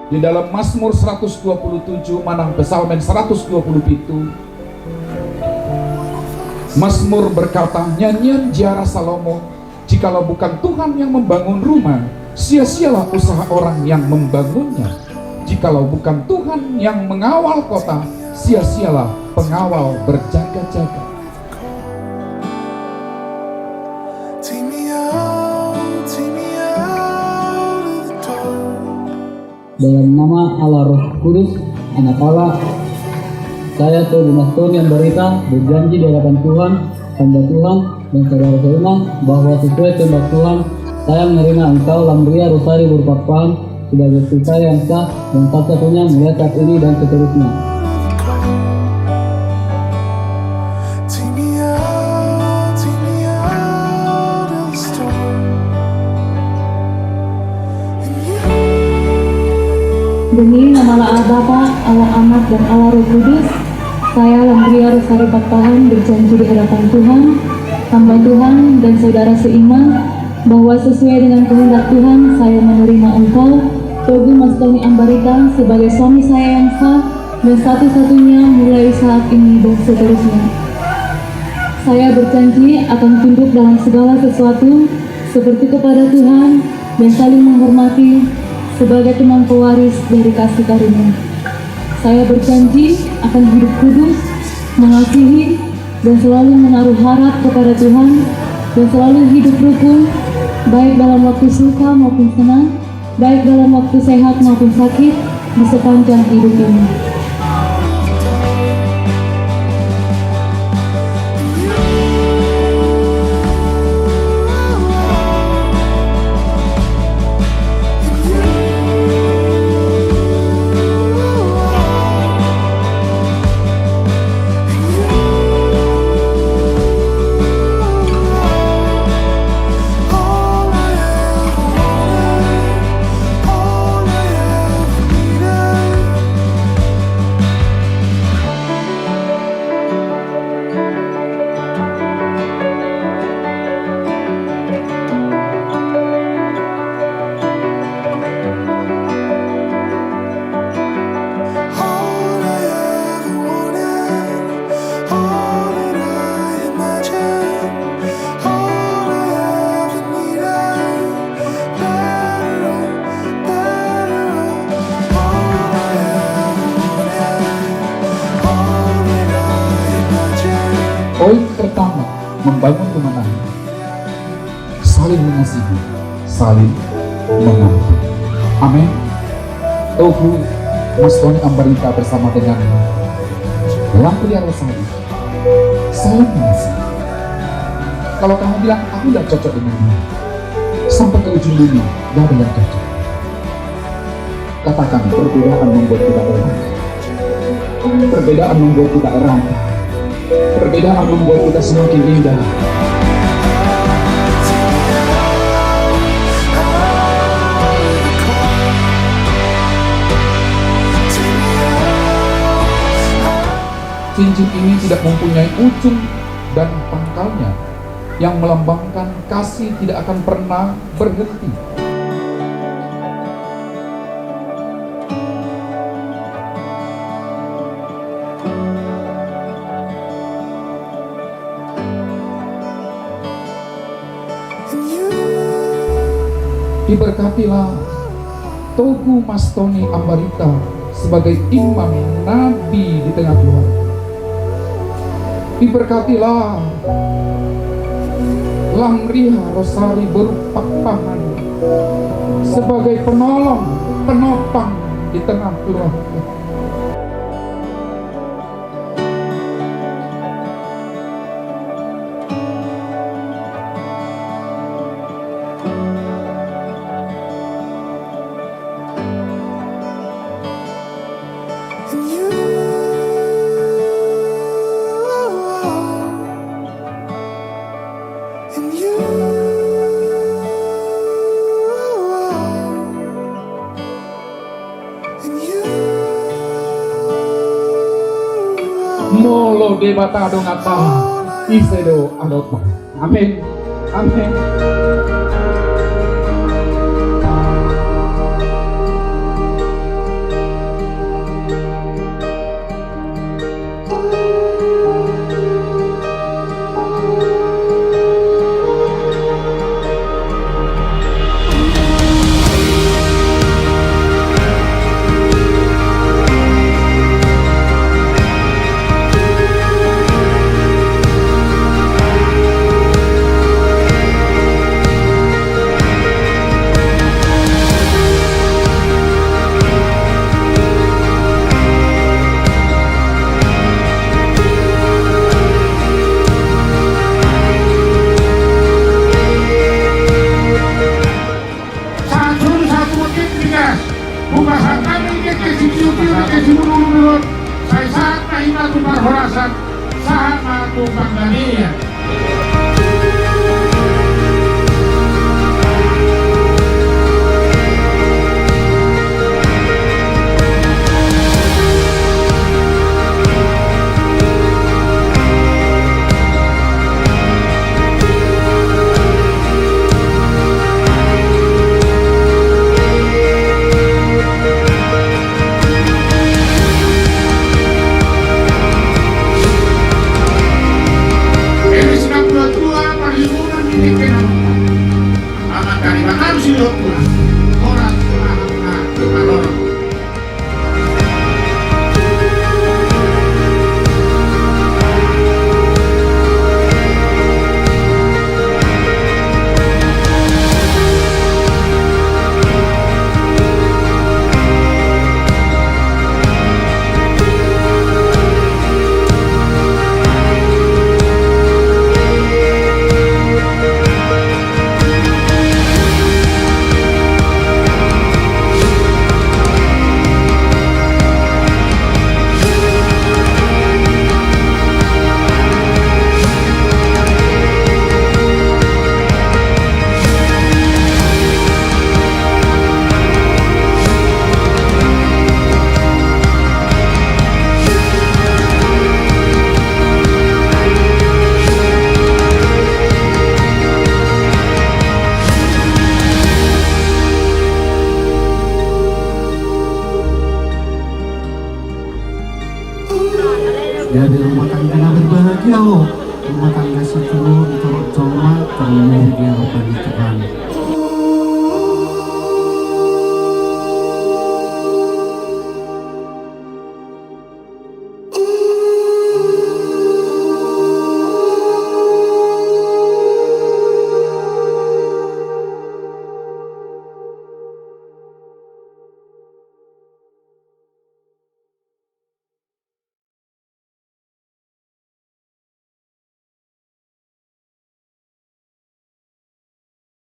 Di dalam Mazmur 127 manang Psalmen 127, Mazmur berkata, nyanyian Ziarah Salomo, jikalau bukan Tuhan yang membangun rumah, sia-sialah usaha orang yang membangunnya. Jikalau bukan Tuhan yang mengawal kota, sia-sialah pengawal berjaga-jaga. Dalam nama Allah Roh Kudus, Anak Allah, saya Togu Mastoni Ambarita berjanji di hadapan Tuhan, hamba Tuhan, dan saudara-saudara bahwa sesuai kehendak Tuhan, saya menerima engkau Lamria Rosari Burpakpaham sebagai istri saya yang sah dan satu-satunya mulai saat ini dan seterusnya. Demi nama Allah Bapa, Allah Anak, dan Allah Roh Kudus, saya Lamria Rosari Pakpahan berjanji di hadapan Tuhan, hamba Tuhan, dan saudara seiman, bahwa sesuai dengan kehendak Tuhan, saya menerima engkau, Togu Mastoni Ambarita, sebagai suami saya yang sah dan satu-satunya mulai saat ini dan seterusnya. Saya berjanji akan tunduk dalam segala sesuatu seperti kepada Tuhan dan saling menghormati sebagai teman pewaris dari kasih karunia. Saya berjanji akan hidup kudus, mengasihi, dan selalu menaruh harap kepada Tuhan, dan selalu hidup rukun, baik dalam waktu suka maupun senang, baik dalam waktu sehat maupun sakit, di sepanjang hidup ini. Poin pertama, membangun kemenangan. Saling mengasihi, saling mengampuni. Amin. Togu Mastoni Ambarita bersama dengan Lamria Rosari saling mengasihi. Kalau kamu bilang aku tidak cocok dengan dia, sampai ke ujung dunia gak ada yang cocok. Katakan perbedaan membuat kita erat. Perbedaan membuat kita erat. Perbedaan membuat kita semakin indah. Cincin ini tidak mempunyai ujung dan pangkalnya, yang melambangkan kasih tidak akan pernah berhenti. Diberkatilah Togu Mastoni Ambarita sebagai imam nabi di tengah keluarga. Diberkatilah Lamria Rosari Burpakpahan sebagai penolong, penopang di tengah keluarga. Molo debata dongata isedo adotma. Amin. Amin. Haleluya. Eres na tua perlindungan ini kenapa? Amat dari bahkan silot pula. Orang pula orang. Jadi rumah tangga berbahagia loh. Rumah tangga situ turut coma terlebih dia bagi Tuhan.